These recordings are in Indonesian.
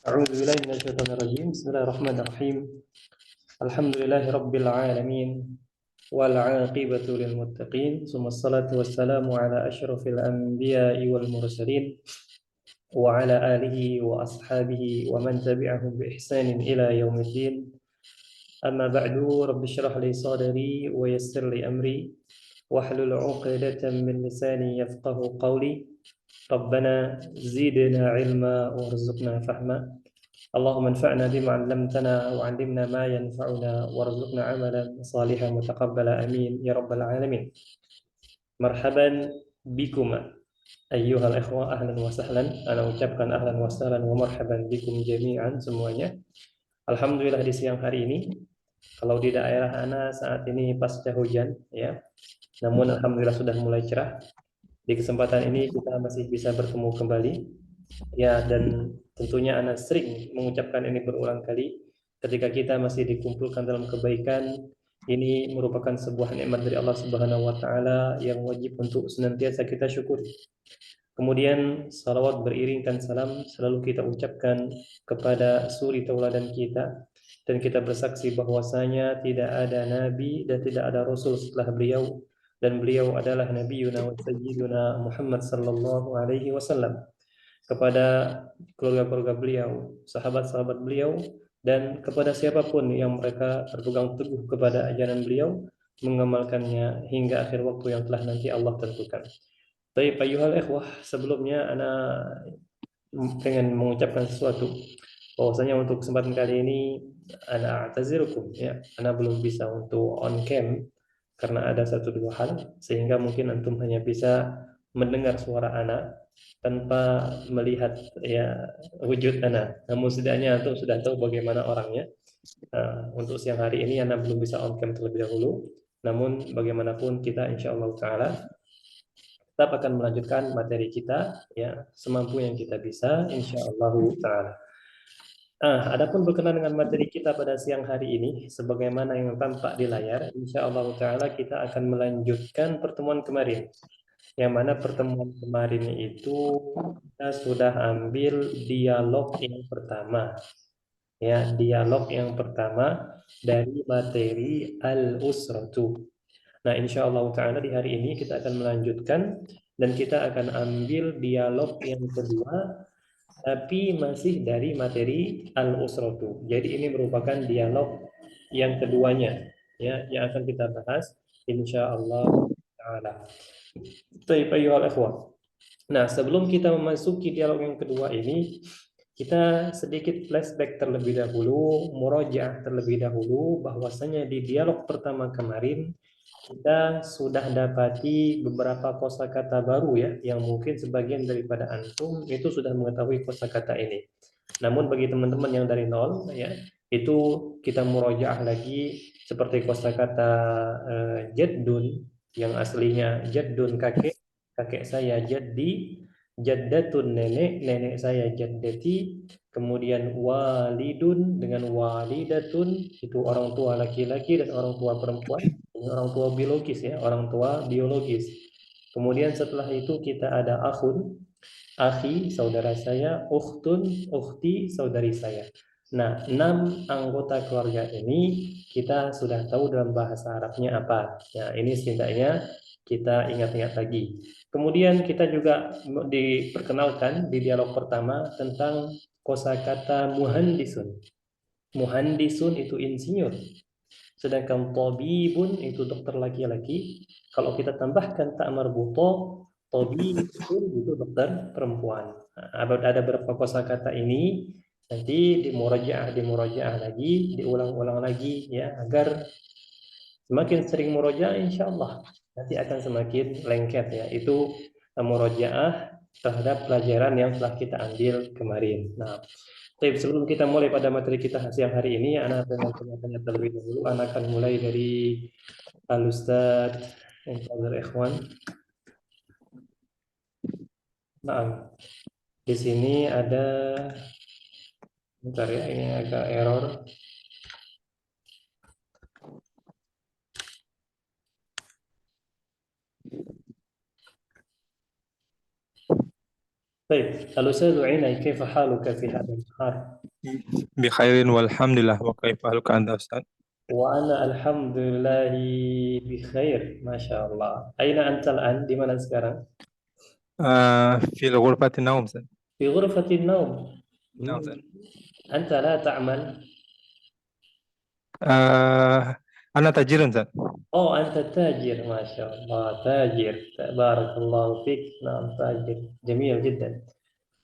أعوذ بالله من الشيطان الرجيم بسم الله الرحمن الرحيم الحمد لله رب العالمين والعاقبة للمتقين ثم الصلاة والسلام على أشرف الأنبياء والمرسلين وعلى آله وأصحابه ومن تبعهم بإحسان إلى يوم الدين أما بعد رب اشرح لي صدري ويسر لي أمري واحلل عقدة من لساني يفقه قولي ربنا زدنا علما وارزقنا فهما اللهم انفعنا بما علمتنا وعلمنا ما ينفعنا وارزقنا عملا صالحا متقبلا امين يا رب العالمين. Marhaban bikuma ayyuhal ikhwah ahlan wa sahlan. Ana ucapkan ahlan wa sahlan wa marhaban bikum jami'an semuanya. Alhamdulillah di siang hari ini, kalau di daerah ana saat ini pasca hujan ya, namun alhamdulillah sudah mulai cerah. Di kesempatan ini kita masih bisa bertemu kembali. Ya, dan tentunya anak sering mengucapkan ini berulang kali. Ketika kita masih dikumpulkan dalam kebaikan, ini merupakan sebuah nikmat dari Allah Subhanahu wa taala yang wajib untuk senantiasa kita syukuri. Kemudian salawat beriringkan salam selalu kita ucapkan kepada suri tauladan kita, dan kita bersaksi bahwasanya tidak ada nabi dan tidak ada rasul setelah beliau, dan beliau adalah nabiyuna wa sayyiduna Muhammad sallallahu alaihi wasallam, kepada keluarga-keluarga beliau, sahabat-sahabat beliau, dan kepada siapapun yang mereka berpegang teguh kepada ajaran beliau, mengamalkannya hingga akhir waktu yang telah nanti Allah tentukan. Baik, ayuhal ikhwah, sebelumnya ana pengen mengucapkan sesuatu, bahwasanya untuk kesempatan kali ini ana a'tazirukum ya, ana belum bisa untuk on cam karena ada satu dua hal, sehingga mungkin antum hanya bisa mendengar suara ana tanpa melihat ya wujud ana. Namun setidaknya antum sudah tahu bagaimana orangnya. Untuk siang hari ini ana belum bisa on cam terlebih dahulu. Namun bagaimanapun kita insya Allah taala tetap akan melanjutkan materi kita ya semampu yang kita bisa insya Allah taala. Adapun berkenaan dengan materi kita pada siang hari ini, sebagaimana yang tampak di layar, insya Allah taala kita akan melanjutkan pertemuan kemarin. Yang mana pertemuan kemarin itu kita sudah ambil dialog yang pertama, ya dialog yang pertama dari materi al-usratu. Nah, insya Allah taala di hari ini kita akan melanjutkan dan kita akan ambil dialog yang kedua, tapi masih dari materi al-usratu. Jadi ini merupakan dialog yang keduanya, ya yang akan kita bahas insya Allah taala. Baik, ayyuhal ikhwah. Nah, sebelum kita memasuki dialog yang kedua ini, kita sedikit flashback terlebih dahulu, murojaah terlebih dahulu, bahwasanya di dialog pertama kemarin kita sudah dapati beberapa kosakata baru ya, yang mungkin sebagian daripada antum itu sudah mengetahui kosakata ini. Namun bagi teman-teman yang dari nol ya, itu kita murojaah lagi seperti kosakata jaddun yang aslinya jaddun kakek, kakek saya jaddi, jaddatun nenek, nenek saya jaddati, kemudian walidun dengan walidatun, itu orang tua laki-laki dan orang tua perempuan, ini orang tua biologis ya, orang tua biologis. Kemudian setelah itu kita ada akhun, akhi, saudara saya, ukhtun, ukhti, saudari saya. Nah, 6 anggota keluarga ini kita sudah tahu dalam bahasa Arabnya apa. Ya, ini setidaknya kita ingat-ingat lagi. Kemudian kita juga diperkenalkan di dialog pertama tentang kosakata muhandisun. Muhandisun itu insinyur. Sedangkan tabibun itu dokter laki-laki. Kalau kita tambahkan tak marbuto, tabibun itu dokter perempuan. Nah, ada beberapa kosakata ini nanti dimurajaah lagi, diulang-ulang lagi ya, agar semakin sering murojaah insya Allah nanti akan semakin lengket ya. Itu murojaah terhadap pelajaran yang telah kita ambil kemarin. Nah, tapi sebelum kita mulai pada materi kita siang hari ini, anak akan tanya terlebih dahulu. Anak akan mulai dari Al Ustadz yang Fadil Ikhwan. Nah, di sini ada, bentar ya, ini agak error. طيب الأستاذ عيني كيف حالك في هذا النهار؟ بخير والحمد لله. وكيف حالك أنت أستاذ؟ وأنا الحمد لله بخير ما شاء الله. أين أنت الآن؟ di mana sekarang? في الغرفة النوم أستاذ. في غرفة النوم. نعم أستاذ. أنت لا تعمل؟ أنا تاجر أستاذ. Oh, أنت تاجر ما شاء الله، تاجر، بارك الله فيك. نعم تاجر، جميل جدا.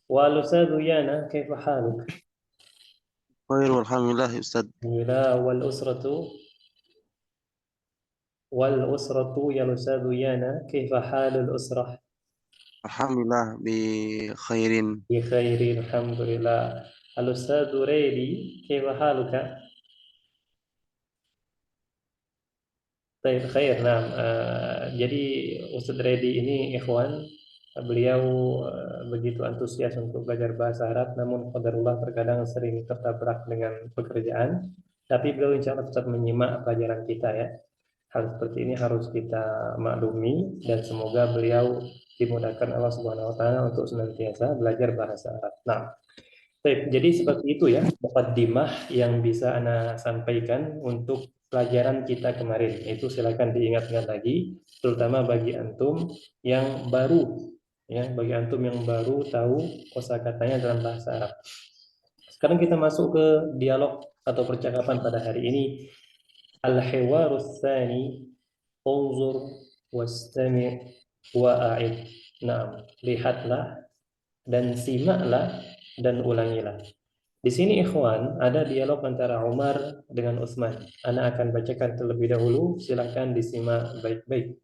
والأستاذ يانا كيف حالك؟ خير والحمد لله يا أستاذ. لا، والأسرة يا الأستاذ يانا كيف حال الأسرة؟ الحمد لله بخير. بخير الحمد لله. الأستاذ ريدي كيف حالك؟ Baik, khair. Nah, jadi Ustadz Redi ini ikhwan, beliau begitu antusias untuk belajar bahasa Arab, namun qadarullah terkadang sering tertabrak dengan pekerjaan. Tapi beliau insya Allah tetap menyimak pelajaran kita ya. Hal seperti ini harus kita maklumi dan semoga beliau dimudahkan Allah Subhanahu wa taala untuk senantiasa belajar bahasa Arab. Nah, baik, jadi seperti itu ya, mukaddimah yang bisa Ana sampaikan untuk pelajaran kita kemarin. Itu silakan diingat-ingat lagi, terutama bagi antum yang baru, ya, bagi antum yang baru tahu kosakatanya dalam bahasa Arab. Sekarang kita masuk ke dialog atau percakapan pada hari ini. Al-hiwarus tsani, unzur wastami' wa'id. Nah, lihatlah dan simaklah dan ulangilah. Di sini ikhwan ada dialog antara Umar dengan Utsman. Ana akan bacakan terlebih dahulu, silakan disimak baik-baik.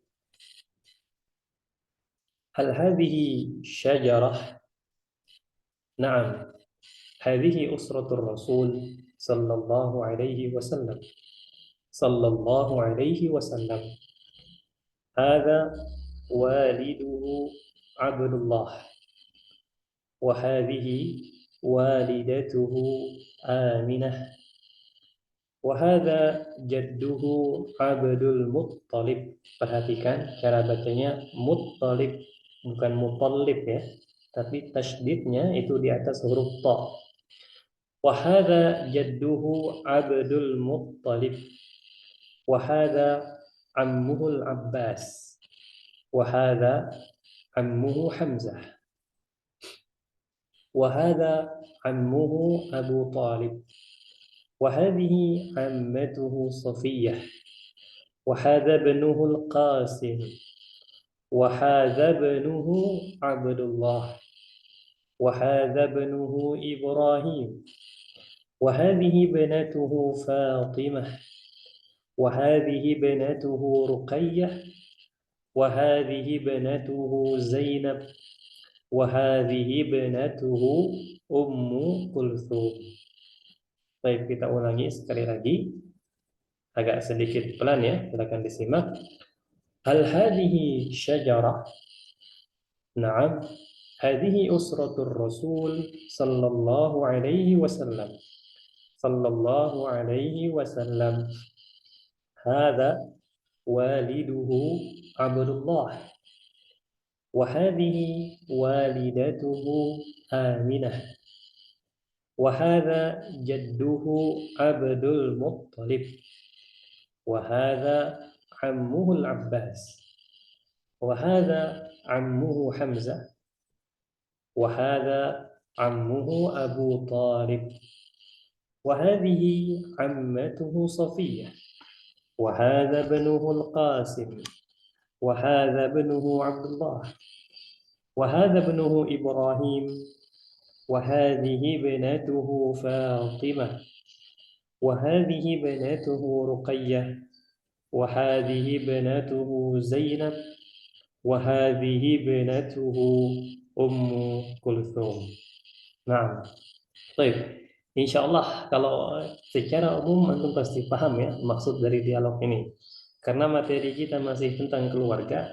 Hal hadhihi syajarah? Naam. Hadhihi usratur Rasul sallallahu alaihi wasallam. Sallallahu alaihi wasallam. Hadha waliduhu Abdullah. Wa hadhihi walidatuhu Aminah. Wahada jadduhu Abdul Muttalib. Perhatikan cara bacanya Muttalib, bukan Muttalib ya, tapi tasydidnya itu di atas huruf ta. Wahada jadduhu Abdul Muttalib. Wahada ammuhul Abbas. Wahada ammuhu Hamzah. Wahada ammuhu Abu Talib. وهذه عمته صفية. وهذا ابنه القاسم. وهذا ابنه عبد الله. وهذا ابنه إبراهيم. وهذه بنته فاطمة. وهذه بنته رقية. وهذه بنته زينب. وهذه بنته أم كلثوم. Baik, kita ulangi sekali lagi. Agak sedikit pelan ya, silakan disimak. Hal hadhihi syajarah? Naam. Hadhihi usratur Rasul sallallahu alaihi wasallam. Sallallahu alaihi wasallam. Hadha waliduhu Abdullah. Wa hadhihi walidatuhu Aminah. وهذا جده عبد المطلب. وهذا عمه العباس. وهذا عمه حمزة. وهذا عمه أبو طالب. وهذه عمته صفية. وهذا ابنه القاسم. وهذا ابنه عبد الله. وهذا ابنه إبراهيم. وهذه بنته فاطمة. وهذه بنته رقية. وهذه بنته زينب. وهذه بنته أم كلثوم. Nah, baik. Insya Allah kalau secara umum antum pasti paham ya maksud dari dialog ini. Karena materi kita masih tentang keluarga,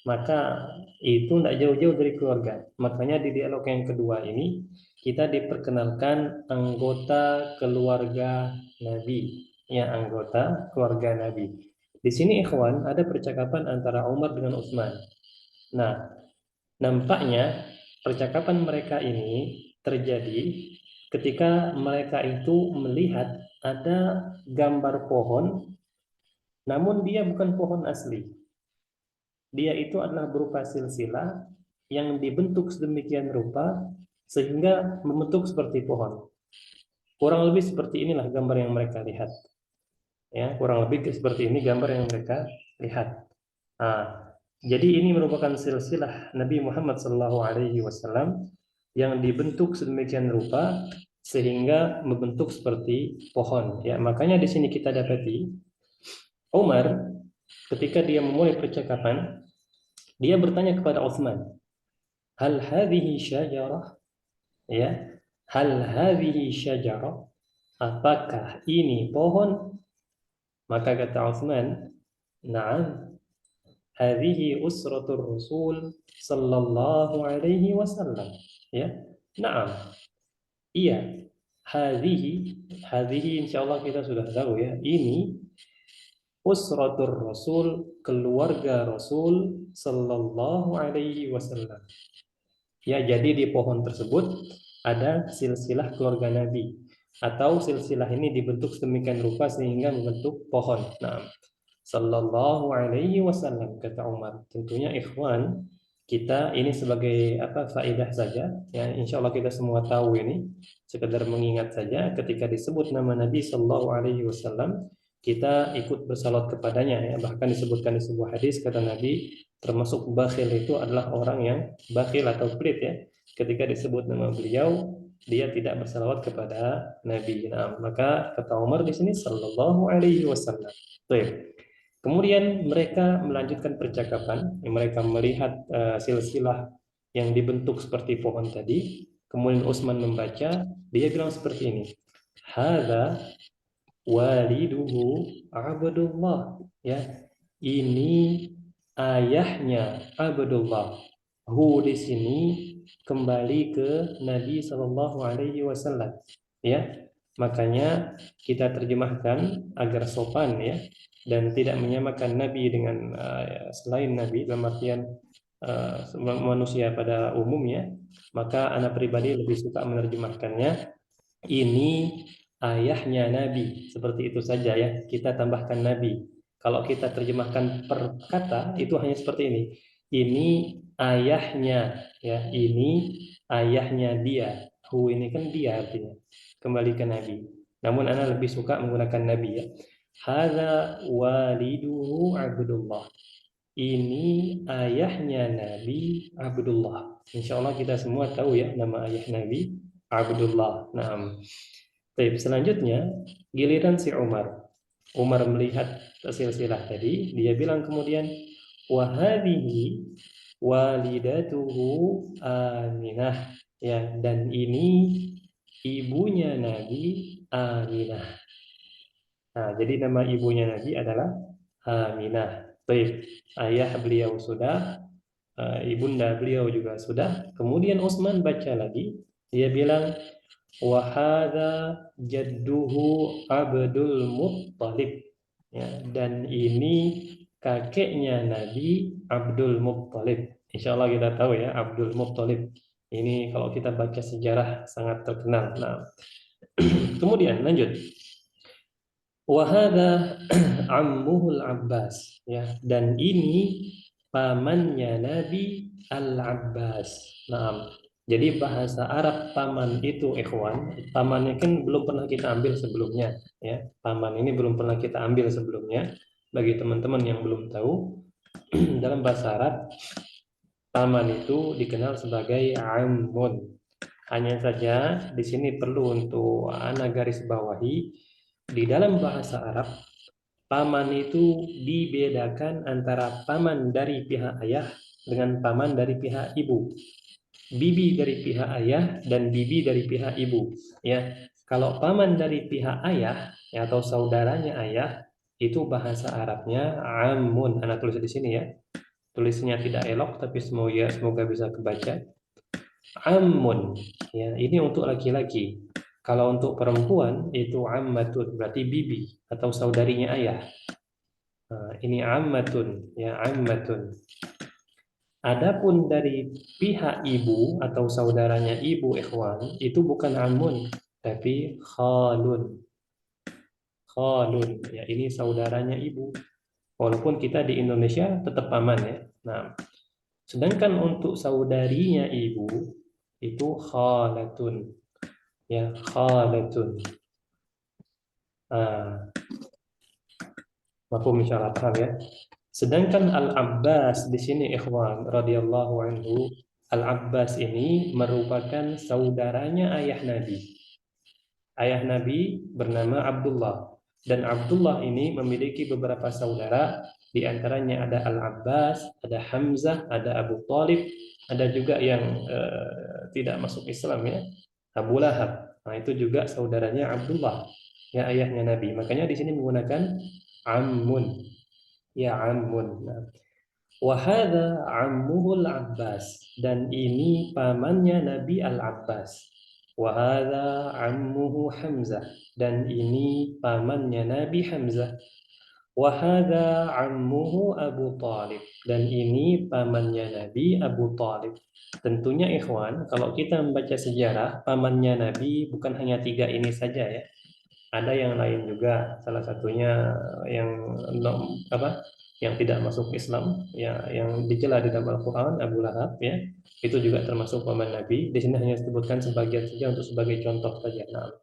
maka itu tidak jauh-jauh dari keluarga. Makanya di dialog yang kedua ini kita diperkenalkan anggota keluarga Nabi, ya anggota keluarga Nabi. Di sini ikhwan ada percakapan antara Umar dengan Utsman. Nah, nampaknya percakapan mereka ini terjadi ketika mereka itu melihat ada gambar pohon, namun dia bukan pohon asli. Dia itu adalah berupa silsilah yang dibentuk sedemikian rupa sehingga membentuk seperti pohon. Kurang lebih seperti inilah gambar yang mereka lihat. Ya, kurang lebih seperti ini gambar yang mereka lihat. Nah, jadi ini merupakan silsilah Nabi Muhammad SAW yang dibentuk sedemikian rupa sehingga membentuk seperti pohon. Ya, makanya di sini kita dapati Umar ketika dia memulai percakapan, dia bertanya kepada Utsman, "Hal hadhihi syajarah?" Ya, "Hal hadhihi syajarah?" Apakah ini pohon? Maka kata Utsman, "Na'am, hadhihi usratur Rasul sallallahu alaihi wasallam." Ya, na'am. Iya. Hadhihi insyaallah kita sudah tahu ya. Ini usratur Rasul, keluarga Rasul sallallahu alaihi wasallam. Ya, jadi di pohon tersebut ada silsilah keluarga Nabi atau silsilah ini dibentuk sedemikian rupa sehingga membentuk pohon. Nah, sallallahu alaihi wasallam kata Umar. Tentunya ikhwan, kita ini sebagai faedah saja ya, insya Allah kita semua tahu ini, sekedar mengingat saja ketika disebut nama Nabi sallallahu alaihi wasallam kita ikut bersalawat kepadanya ya. Bahkan disebutkan di sebuah hadis kata Nabi, termasuk bakhil itu adalah orang yang bakhil atau pelit ya. Ketika disebut nama beliau dia tidak bersalawat kepada Nabi. Nah, maka kata Umar di sini sallallahu alaihi wasallam. Baik. Kemudian mereka melanjutkan percakapan, mereka melihat silsilah yang dibentuk seperti pohon tadi. Kemudian Utsman membaca, dia bilang seperti ini. Hadza waliduhu Abdullah. Ya, ini ayahnya Abdullah. Hu di sini kembali ke Nabi Shallallahu Alaihi Wasallam. Ya, makanya kita terjemahkan agar sopan ya dan tidak menyamakan Nabi dengan selain Nabi dalam artian manusia pada umumnya. Maka anak pribadi lebih suka menerjemahkannya ini ayahnya Nabi, seperti itu saja ya. Kita tambahkan Nabi. Kalau kita terjemahkan per kata itu hanya seperti ini. Ini ayahnya ya, ini ayahnya dia. Hu ini kan dia artinya. Kembali ke Nabi. Namun ana lebih suka menggunakan Nabi ya. Hadza waliduhu Abdullah. Ini ayahnya Nabi Abdullah. Insya Allah kita semua tahu ya nama ayah Nabi Abdullah. Nah, selanjutnya giliran si Umar. Umar melihat silsilah tadi, dia bilang kemudian wahadihi walidatuhu Aminah. Ya, dan ini ibunya Nabi Aminah. Nah, jadi nama ibunya Nabi adalah Aminah. Baik, ayah beliau sudah, ibunda beliau juga sudah. Kemudian Utsman baca lagi, dia bilang wahada jadduhu Abdul Muttalib. Ya, dan ini kakeknya Nabi Abdul Muttalib. Insya Allah kita tahu ya Abdul Muttalib. Ini kalau kita baca sejarah sangat terkenal. Nah, kemudian lanjut. Wahada ammuhul Abbas. Ya, dan ini pamannya Nabi Al-Abbas. Nah, jadi bahasa Arab paman itu ikhwan, pamannya kan belum pernah kita ambil sebelumnya ya. Paman ini belum pernah kita ambil sebelumnya. Bagi teman-teman yang belum tahu, dalam bahasa Arab paman itu dikenal sebagai ammun. Hanya saja di sini perlu untuk ana garis bawahi, di dalam bahasa Arab paman itu dibedakan antara paman dari pihak ayah dengan paman dari pihak ibu. Bibi dari pihak ayah dan bibi dari pihak ibu. Ya, kalau paman dari pihak ayah ya, atau saudaranya ayah itu bahasa Arabnya amun. Anak tulis di sini ya. Tulisnya tidak elok tapi semoga bisa kebaca. Amun. Ya, ini untuk laki-laki. Kalau untuk perempuan itu ammatun, berarti bibi atau saudarinya ayah. Nah, ini ammatun, ya ammatun. Adapun dari pihak ibu atau saudaranya ibu ikhwan itu bukan amun tapi khalun. Khalun ya ini saudaranya ibu. Walaupun kita di Indonesia tetap aman ya. Nah, sedangkan untuk saudarinya ibu itu khalatun ya khalatun. Ah, mafhum insyaallah paham ya. Sedangkan Al-Abbas di sini ikhwan radhiyallahu anhu, Al-Abbas ini merupakan saudaranya ayah Nabi. Ayah Nabi bernama Abdullah dan Abdullah ini memiliki beberapa saudara, di antaranya ada Al-Abbas, ada Hamzah, ada Abu Talib, ada juga yang tidak masuk Islam ya, Abu Lahab. Nah, itu juga saudaranya Abdullah, ya ayahnya Nabi. Makanya di sini menggunakan ammun, ya ammun. Nah, wahada ammuhul Abbas dan ini pamannya Nabi Al-Abbas. Wahada ammuhu Hamzah dan ini pamannya Nabi Hamzah. Wahada ammuhu Abu Talib dan ini pamannya Nabi Abu Talib. Tentunya ikhwan, kalau kita membaca sejarah, pamannya Nabi bukan hanya tiga ini saja ya. Ada yang lain juga, salah satunya yang apa? Yang tidak masuk Islam, ya, yang dicela di dalam Al-Quran, Abu Lahab, ya, itu juga termasuk paman Nabi. Di sini hanya disebutkan sebagian saja untuk sebagai contoh saja. Nah,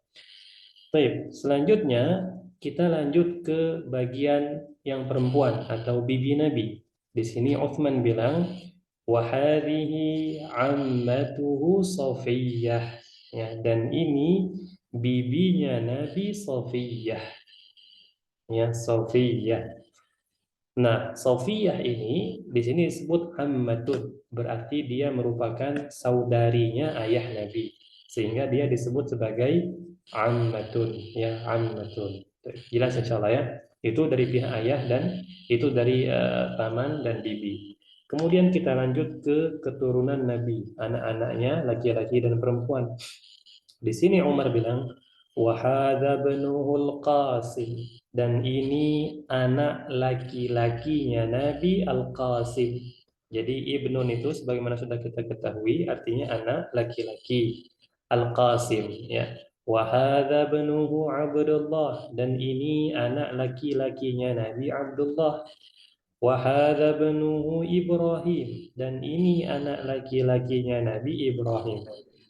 baik. Selanjutnya kita lanjut ke bagian yang perempuan atau bibi Nabi. Di sini Uthman bilang, wahadihi ammatuhu Safiyah. Ya, dan ini bibinya Nabi Safiyah. Ya, Safiyah. Nah, Safiyah ini di sini disebut ammatun, berarti dia merupakan saudarinya ayah Nabi, sehingga dia disebut sebagai ammatun, ya ammatun. Jelas insyaallah ya. Itu dari pihak ayah dan itu dari paman dan bibi. Kemudian kita lanjut ke keturunan Nabi, anak-anaknya laki-laki dan perempuan. Di sini Umar bilang, wahada benuhul Qasim dan ini anak laki-lakinya Nabi Al-Qasim. Jadi ibnun itu sebagaimana sudah kita ketahui artinya anak laki-laki. Al-Qasim ya. Wahada benuhu Abdullah dan ini anak laki-lakinya Nabi Abdullah. Wahada benuhu Ibrahim dan ini anak laki-lakinya Nabi Ibrahim.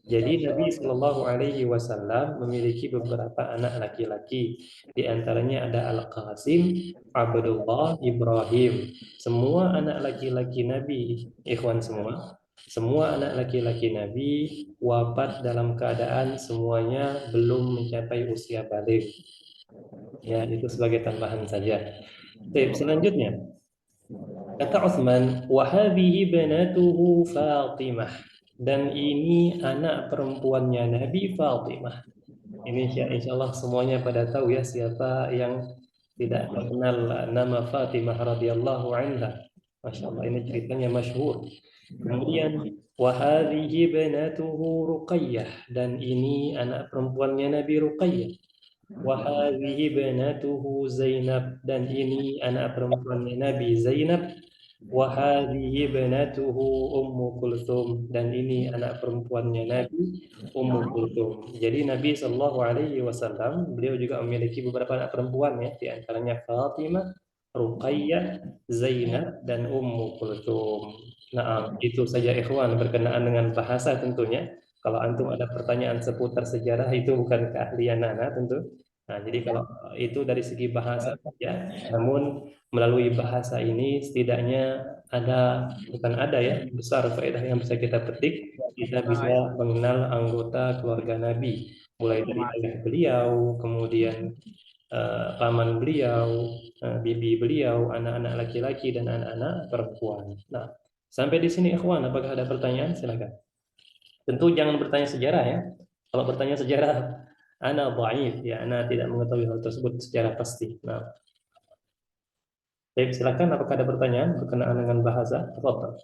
Jadi Nabi Shallallahu Alaihi Wasallam memiliki beberapa anak laki-laki. Di antaranya ada Al-Qasim, Abdullah, Ibrahim. Semua anak laki-laki Nabi, ikhwan semua. Semua anak laki-laki Nabi wafat dalam keadaan semuanya belum mencapai usia balik. Ya, itu sebagai tambahan saja. Baik, selanjutnya kata Utsman, wahadihi banatuhu Fatimah dan ini anak perempuannya Nabi Fatimah. Ini insya Allah semuanya pada tahu ya siapa yang tidak mengenal nama Fatimah radhiyallahu anha. Masya Allah ini ceritanya masyhur. Kemudian wahadihi banatuhu Ruqayyah dan ini anak perempuannya Nabi Ruqayyah. Wahadihi banatuhu Zainab dan ini anak perempuannya Nabi Zainab. Wahadihi banatuhu Ummu Kulthum dan ini anak perempuannya Nabi Ummu Kulthum. Jadi Nabi Shallallahu Alaihi Wasallam beliau juga memiliki beberapa anak perempuan ya, di antaranya Fatimah, Ruqayyah, Zainab dan Ummu Kulthum. Nah, itu saja ikhwan berkenaan dengan bahasa tentunya. Kalau antum ada pertanyaan seputar sejarah itu bukan keahlian Nana tentu. Nah, jadi kalau itu dari segi bahasa saja, namun melalui bahasa ini setidaknya bukan ada ya, besar faedah yang bisa kita petik. Kita bisa mengenal anggota keluarga Nabi, mulai dari ayah beliau, kemudian paman beliau, bibi beliau, anak-anak laki-laki dan anak-anak perempuan. Nah, sampai di sini ikhwan, apakah ada pertanyaan? Silakan. Tentu jangan bertanya sejarah ya. Kalau bertanya sejarah, ana dhaif ya, ana tidak mengetahui hal tersebut secara pasti. Nah, baik, silakan apakah ada pertanyaan berkenaan dengan bahasa? Tafadhal.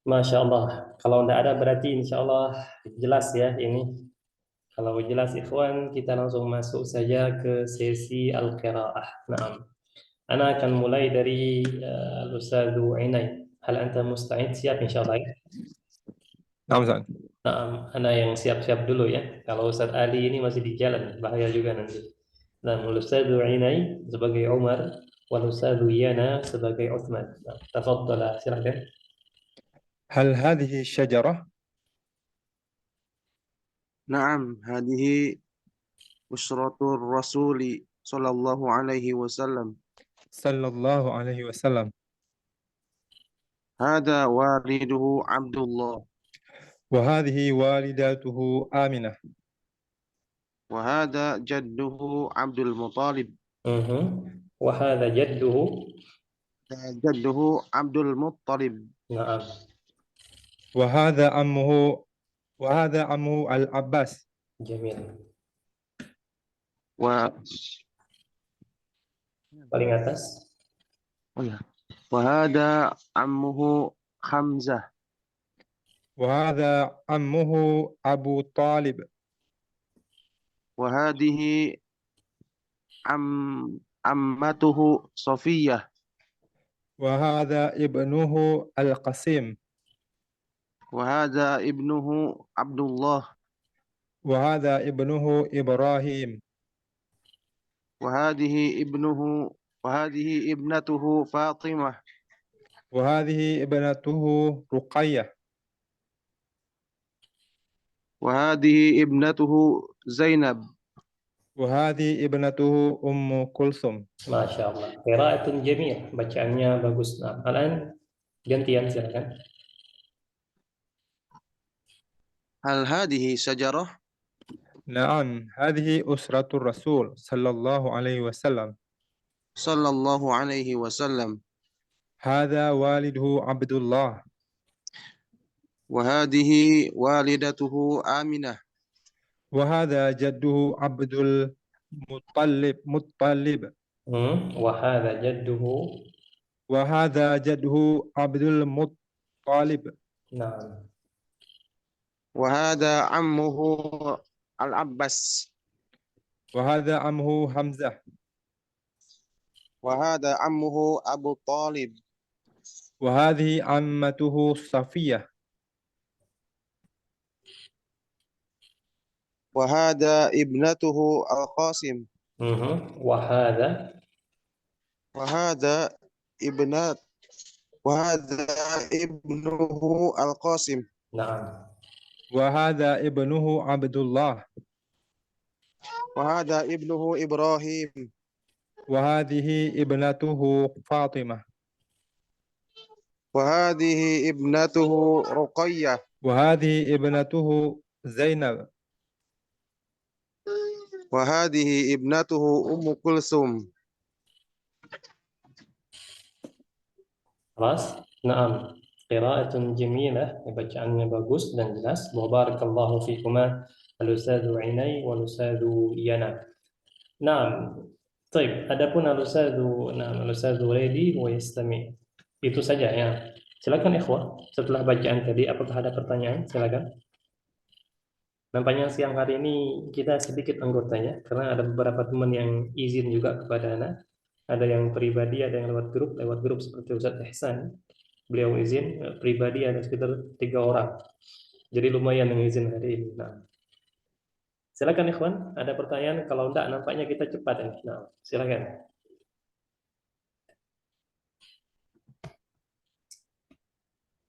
Masya Allah. Kalau tidak ada berarti insya Allah jelas ya ini. Kalau jelas ikhwan, kita langsung masuk saja ke sesi al-qiraah. Nah, ana akan mulai dari Al-Ustadz Ainai. Hal anta musta'id? Siap insya Allah ya? Naam, Ustaz. Nah, ana yang siap-siap dulu ya. Kalau Ustadz Ali ini masih di jalan, bahaya juga nanti. Nah, Ustadz Ainai sebagai Umar, wal Ustadz Yana sebagai Uthman. Nah, tafadhal, silakan. هل هذه الشجرة؟ نعم، هذه أسرة الرسول صلى الله عليه وسلم. صلى الله عليه وسلم. هذا والده عبد الله، وهذه والدته آمنة. وهذا جده عبد المطلب، وهذا جده. جده عبد المطلب. نعم. وهذا عمه العباس. جميل. و paling atas. وهذا عمه حمزة. وهذا عمه أبو طالب. وهذه عمته صفية. وهذا ابنه القاسم. وهذا ابنه عبد الله. وهذا ابنه إبراهيم. وهذه ابنته فاطمة. وهذه ابنته رقية. وهذه ابنته زينب. وهذه ابنته أم كلثوم. Masya Allah. Qiraatun jamil. Bacaannya bagus. Nah, Alan gantian silakan. هل هذه شجرة؟ نعم، هذه أسرة الرسول صلى الله عليه وسلم. صلى الله عليه وسلم. هذا والده عبد الله. وهذه والدته آمنة. وهذا جده عبد المطلب. وهذا جده. وهذا جده عبد المطلب. نعم. وهذا عمه العباس. وهذا عمه حمزة. وهذا عمه أبو طالب. وهذه عمته صفية. وهذا ابنته القاسم. وهذا ابنه القاسم. نعم. وهذا ابنه عبد الله. وهذا ابنه إبراهيم. وهذه ابنته فاطمة. وهذه ابنته رقية. وهذه ابنته زينب. وهذه ابنته أم كلثوم. خلاص. نعم. Qiraatun jamilah, bacaannya bagus dan jelas. Barakallahu fikuma al-Ustadzu Ainai wal Ustadzu Yana. Naam. Baik, adapun al-Ustadzu ready wa yastami. Itu saja ya. Silakan ikhwah, setelah bacaan tadi apakah ada pertanyaan? Silakan. Nampaknya siang hari ini kita sedikit anggotanya karena ada beberapa teman yang izin juga kepada anak. Ada yang pribadi, ada yang lewat grup seperti Ustadz Ihsan. Beliau izin pribadi ada sekitar 3 orang. Jadi lumayan yang izin hari ini. Nah, silakan ikhwan, ada pertanyaan? Kalau enggak, nampaknya kita cepat ini. Nah, silakan.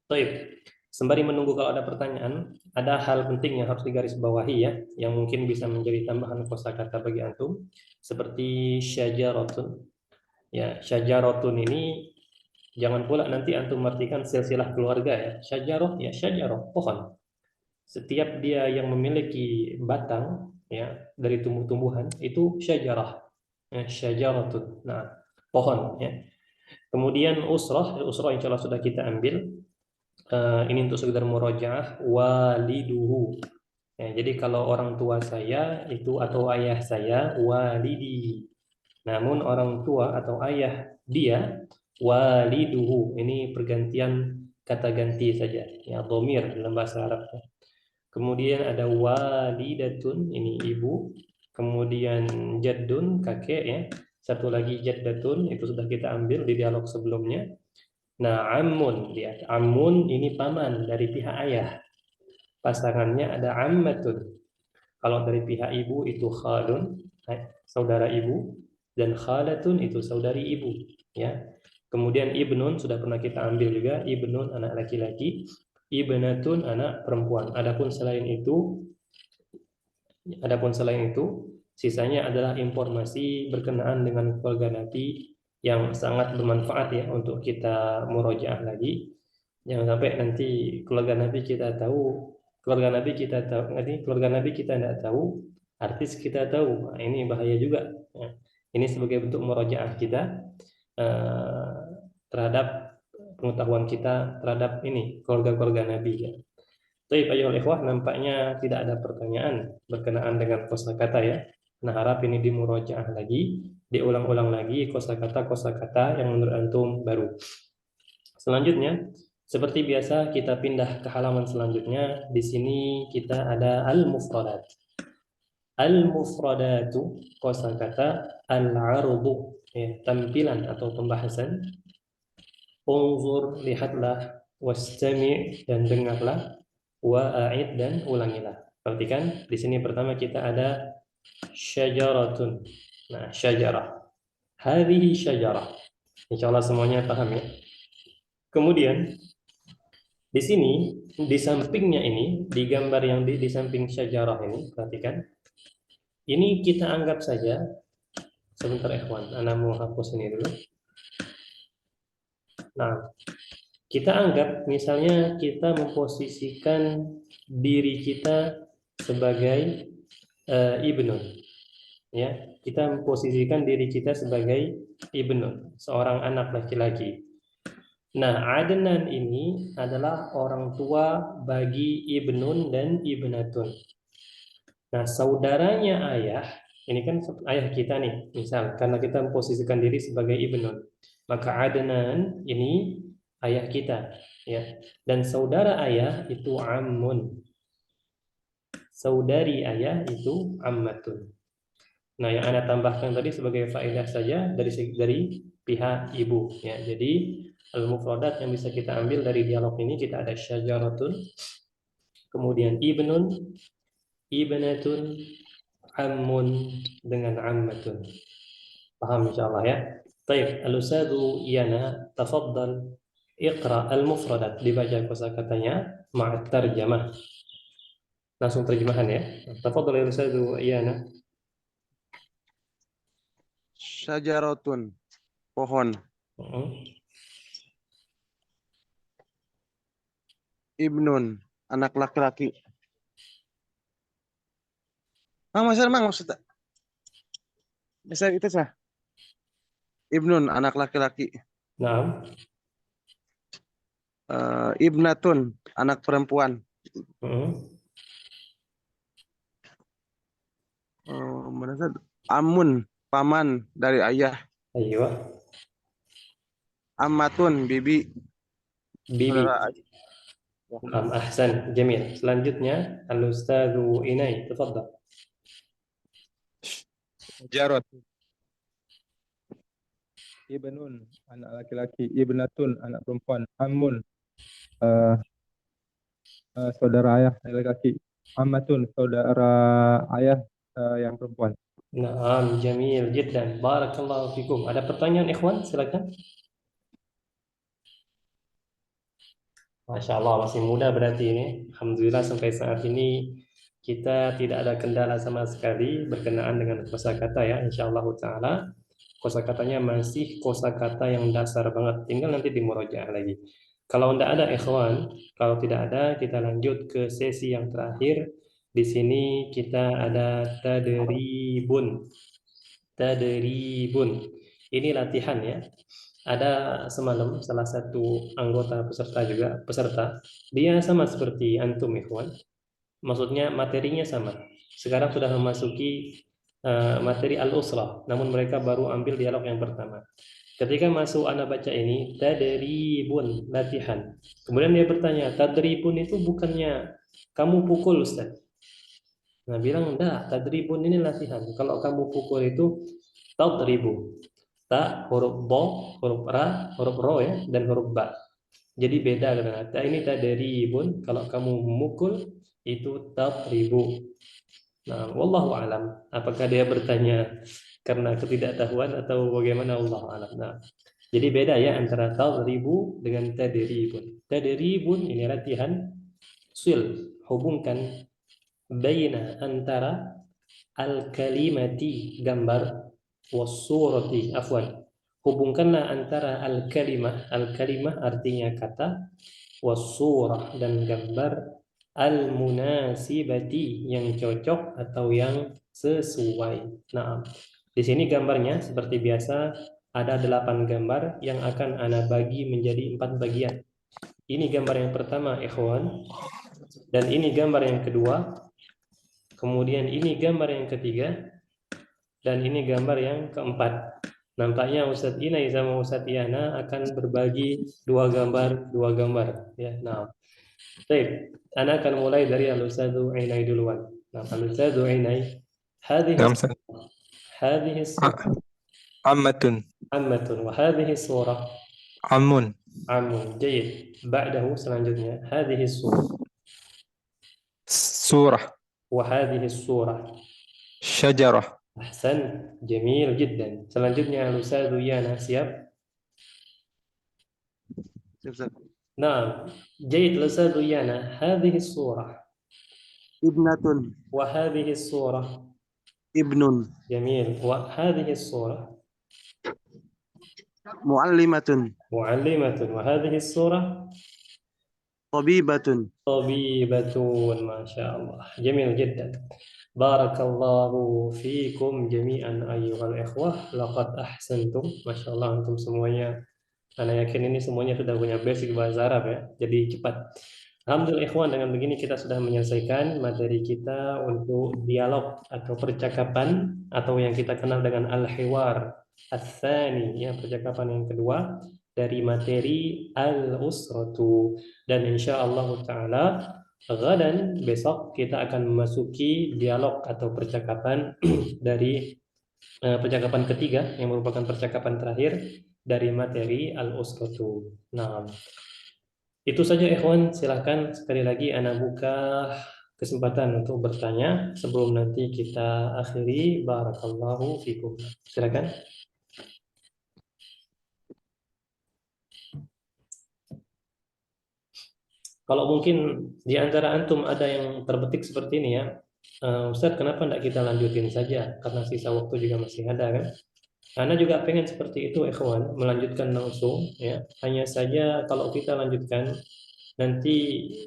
Baik. Sembari menunggu kalau ada pertanyaan, ada hal penting yang harus digarisbawahi ya, yang mungkin bisa menjadi tambahan kosakata bagi antum, seperti syajaratun. Ya, syajaratun ini jangan pula nanti antum artikan silsilah keluarga ya. Syajarah ya syajarah, pohon. Setiap dia yang memiliki batang ya dari tumbuh-tumbuhan itu syajarah. Ya, syajaratun. Nah, pohon ya. Kemudian usrah insya Allah sudah kita ambil. Ini untuk sekedar murojaah waliduhu. Ya, jadi kalau orang tua saya itu atau ayah saya walidi. Namun orang tua atau ayah dia waliduhu. Ini pergantian kata ganti saja, ya dhamir dalam bahasa Arab. Kemudian ada walidatun, ini ibu. Kemudian jaddun, kakek ya. Satu lagi jaddatun, itu sudah kita ambil di dialog sebelumnya. Nah, ammun, lihat. Ammun ini paman dari pihak ayah. Pasangannya ada ammatun. Kalau dari pihak ibu itu khalun, saudara ibu. Dan khalatun itu saudari ibu. Ya. Kemudian ibnun, sudah pernah kita ambil juga. Ibnun, anak laki-laki. Ibnatun, anak perempuan. Adapun selain itu, sisanya adalah informasi berkenaan dengan keluarga Nabi yang sangat bermanfaat ya untuk kita murojaah lagi. Jangan sampai nanti keluarga Nabi kita tahu, nanti keluarga Nabi kita tidak tahu, artis kita tahu. Nah, ini bahaya juga. Nah, ini sebagai bentuk murojaah kita terhadap pengetahuan kita terhadap ini keluarga-keluarga Nabi ya. Baik, ayolah ikhwah, nampaknya tidak ada pertanyaan berkenaan dengan kosakata ya. Nah, harap ini dimurojaah lagi, diulang-ulang lagi kosakata yang menurut antum baru. Selanjutnya, seperti biasa kita pindah ke halaman selanjutnya. Di sini kita ada al-mufradat. Al-mufradatu kosakata al-ardu, ya, tampilan atau pembahasan. Unzur, lihatlah, wastami', dan dengarlah, wa'id, dan ulangilah. Perhatikan, di sini pertama kita ada syajaratun. Nah, syajarah. Hadhihi syajarah. Insyaallah semuanya paham ya. Kemudian di sini di sampingnya ini, di gambar yang di samping syajarah ini, perhatikan. Ini kita anggap saja, sebentar ikhwan, ana mau hapus ini dulu. Nah, kita anggap misalnya kita memposisikan diri kita sebagai ibnun, ya, kita memposisikan diri kita sebagai ibnun, seorang anak laki-laki. Nah, Adnan ini adalah orang tua bagi ibnun dan ibnatun. Nah, saudaranya ayah, ini kan ayah kita nih, misal karena kita memposisikan diri sebagai ibnun, maka Adnan ini ayah kita, ya. Dan saudara ayah itu ammun. Saudari ayah itu ammatun. Nah, yang Anda tambahkan tadi sebagai faedah saja dari pihak ibu, ya. Jadi al-mufradat yang bisa kita ambil dari dialog ini, kita ada syajaratun, kemudian ibnun, ibnatun, ammun, dengan ammatun. Paham insyaallah ya. Baik, al-ustadzu Iyana, tafaddal iqra al-mufradat, dibaca kosakatanya ma'at tarjamah. Langsung terjemahan ya. Tafaddal ya ustadzu Iyana. Syajaratun, pohon. Ibnun, anak laki-laki. Maksudnya. Bisa itu sah. Ibnun, anak laki-laki. Nah. Ibnatun, anak perempuan. Amun, paman dari ayah. Ayo. Ammatun, bibi. Bibi. Ahsan, jamil. Selanjutnya al-ustadzu Inai, tafadhal. Jarot. Ibnun, anak laki-laki. Ibnatun, anak perempuan. Ammun, saudara ayah laki-laki. Ammatun, saudara ayah yang perempuan. Naam, jamil jiddan. Barakallahu fikum. Ada pertanyaan ikhwan? Silakan. Masya Allah, masih muda berarti ini. Alhamdulillah sampai saat ini kita tidak ada kendala sama sekali berkenaan dengan kosakata ya. Insya Allah Ta'ala kosakatanya masih kosakata yang dasar banget. Tinggal nanti dimurojaah lagi. Kalau tidak ada ikhwan, kalau tidak ada kita lanjut ke sesi yang terakhir. Di sini kita ada tadribun. Tadribun. Ini latihan ya. Ada semalam salah satu anggota peserta, dia sama seperti antum ikhwan. Maksudnya materinya sama. Sekarang sudah memasuki materi al-usrah, namun mereka baru ambil dialog yang pertama. Ketika masuk anak baca ini tadribun, latihan. Kemudian dia bertanya, tadribun itu bukannya kamu pukul Ustaz? Nah, bilang enggak, tadribun ini latihan. Kalau kamu pukul itu tadribu. Ta, huruf bo, huruf ra, huruf ro ya, dan huruf ba. Jadi beda karena ini tadribun. Kalau kamu memukul itu tadribu. Nah, wallahu alam. Apakah dia bertanya karena ketidaktahuan atau bagaimana, Allah alam. Nah, jadi beda ya antara tadribu dengan tadribun. Tadribun ini latihan, sil, hubungkan baina antara al-kalimati gambar wasurati afwan. Hubungkanlah antara al-kalimah artinya kata, wasurah dan gambar, al-munasibati yang cocok atau yang sesuai. Nah, di sini gambarnya seperti biasa ada 8 gambar yang akan Ana bagi menjadi 4 bagian. Ini gambar yang pertama, ikhwan, dan ini gambar yang kedua, kemudian ini gambar yang ketiga, dan ini gambar yang keempat. Nampaknya Ustadz Inai sama Ustadz Yana akan berbagi dua gambar ya. Nah, baik, Ana akan mulai dari Al-Ustadzu Inai duluan. Nah, Al-Ustadzu Inai, نعم أستاذ. هذه الصورة عمة عمة وهذه الصورة عم عم. جيد. بعده selanjutnya هذه الصورة سورة وهذه الصورة شجرة أحسن. جميل جدا. Selanjutnya Al-Ustadzu Yana, siap? Siap. نعم. جيد. الأستاذ يانا، هذه الصورة Ibnatun, وهذه الصورة. ibnun, جميل. وهذه الصورة muallimatun, معلمة. وهذه الصورة tabibatun. طبيبة. ما شاء الله، جميل جدا. بارك الله فيكم جميعا أيها الإخوة. لقد أحسنتم. ما شاء الله أنتم semuanya. Ana yakin ini semuanya sudah punya basic bahasa Arab ya, jadi cepat. Alhamdulillah ikhwan, dengan begini kita sudah menyelesaikan materi kita untuk dialog atau percakapan atau yang kita kenal dengan al-hiwar ats-tsani, ya, percakapan yang kedua dari materi al-usratu. Dan insyaallah taala gadan, besok kita akan memasuki dialog atau percakapan dari percakapan ketiga yang merupakan percakapan terakhir dari materi al-usratu. Nah, itu saja ikhwan, silahkan sekali lagi Ana buka kesempatan untuk bertanya sebelum nanti kita akhiri. Barakallahu fikum. Silakan. Kalau mungkin di antara antum ada yang terbetik seperti ini ya, Ustaz, kenapa tidak kita lanjutin saja karena sisa waktu juga masih ada kan? Karena juga pengen seperti itu ikhwan, melanjutkan langsung ya. Hanya saja kalau kita lanjutkan nanti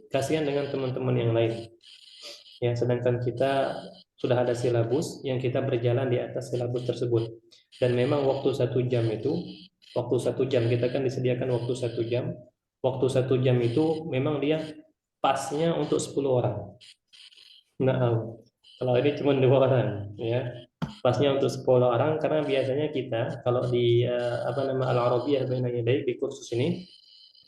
kasihan dengan teman-teman yang lain. Ya, sedangkan kita sudah ada silabus yang kita berjalan di atas silabus tersebut. Dan memang waktu 1 jam itu, waktu 1 jam kita kan disediakan waktu 1 jam. Waktu 1 jam itu memang dia pasnya untuk 10 orang. Nah, kalau ini cuma 2 orang ya. Pasnya untuk 10 orang karena biasanya kita kalau di Al-Arabiyah Baina Yaday di kursus ini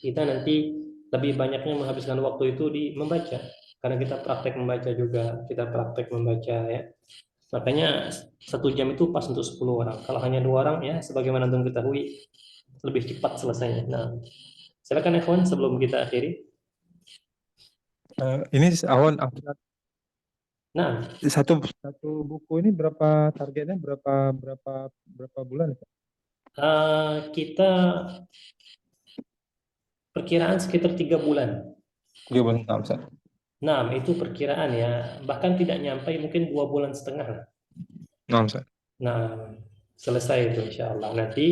kita nanti lebih banyaknya menghabiskan waktu itu di membaca karena kita praktek membaca juga, kita praktek membaca ya. Makanya 1 jam itu pas untuk 10 orang. Kalau hanya 2 orang ya sebagaimana antum ketahui lebih cepat selesainya. Nah, silakan ikhwan sebelum kita akhiri. ini Awan, Nah, satu buku ini berapa targetnya, berapa bulan? kita perkiraan sekitar 3 bulan. 3 bulan. Nah, Ustaz. Nah, itu perkiraan ya, bahkan tidak nyampe mungkin 2,5 bulan. Nah, Ustaz. Nah, selesai itu insya Allah. Nanti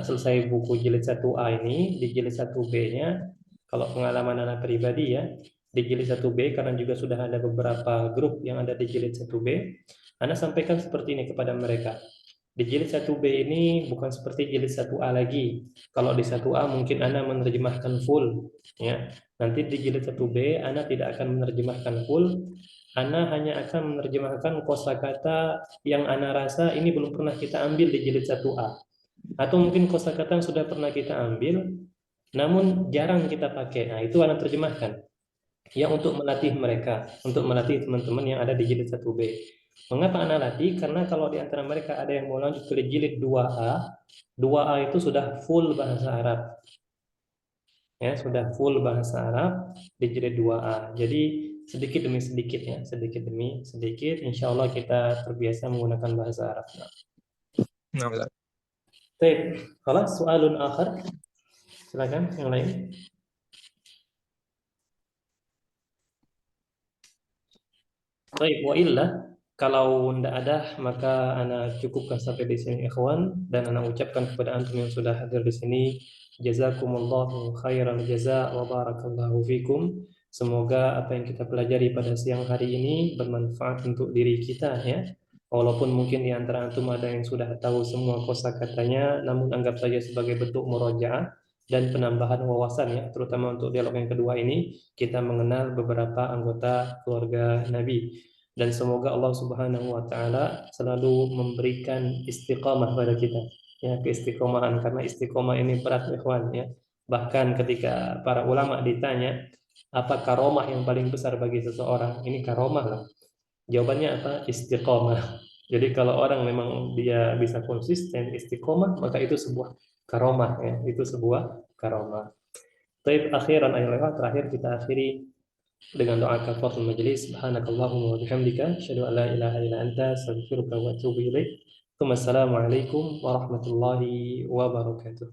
selesai buku jilid 1A ini, di jilid 1B-nya, kalau pengalaman anak pribadi ya, di jilid 1B, karena juga sudah ada beberapa grup yang ada di jilid 1B, Anak sampaikan seperti ini kepada mereka. Di jilid 1B ini bukan seperti jilid 1A lagi. Kalau di 1A mungkin Anda menerjemahkan full, ya. Nanti di jilid 1B Anda tidak akan menerjemahkan full. Anda hanya akan menerjemahkan kosakata yang Anda rasa ini belum pernah kita ambil di jilid 1A. Atau mungkin kosakata yang sudah pernah kita ambil, namun jarang kita pakai. Nah, itu anak terjemahkan. Ya, untuk melatih mereka, untuk melatih teman-teman yang ada di jilid 1B. Mengapa anak latih? Karena kalau di antara mereka ada yang mau lanjut ke jilid 2A, 2A itu sudah full bahasa Arab. Ya, sudah full bahasa Arab di jilid 2A. Jadi sedikit demi sedikit ya, sedikit demi sedikit, insya Allah kita terbiasa menggunakan bahasa Arab. نعم Ustaz. Baik, kalau soalun akhir, silakan yang lain. Baik, wa illa kalau tidak ada maka ana cukupkan sampai di sini ikhwan, dan ana ucapkan kepada antum yang sudah hadir di sini jazakumullahu khairal jaza wa barakallahu fikum. Semoga apa yang kita pelajari pada siang hari ini bermanfaat untuk diri kita ya. Walaupun mungkin di antara antum ada yang sudah tahu semua kosakatanya, namun anggap saja sebagai bentuk murojaah dan penambahan wawasan ya, terutama untuk dialog yang kedua ini kita mengenal beberapa anggota keluarga Nabi. Dan semoga Allah Subhanahu wa taala selalu memberikan istiqamah pada kita. Ya, keistiqomahan, karena istiqomah ini berat ikhwan ya. Bahkan ketika para ulama ditanya, apa karomah yang paling besar bagi seseorang? Ini karomah lah. Jawabannya apa? Istiqomah. Jadi kalau orang memang dia bisa konsisten istiqomah, maka itu sebuah karomah ya, itu sebuah karomah. Baik, akhiran ayat terakhir kita akhiri dengan doa kafaratul majelis. Subhanakallahumma wa bihamdika asyhadu an la ilaha illa anta astaghfiruka wa atubu ilaik. Wassalamualaikum warahmatullahi wabarakatuh.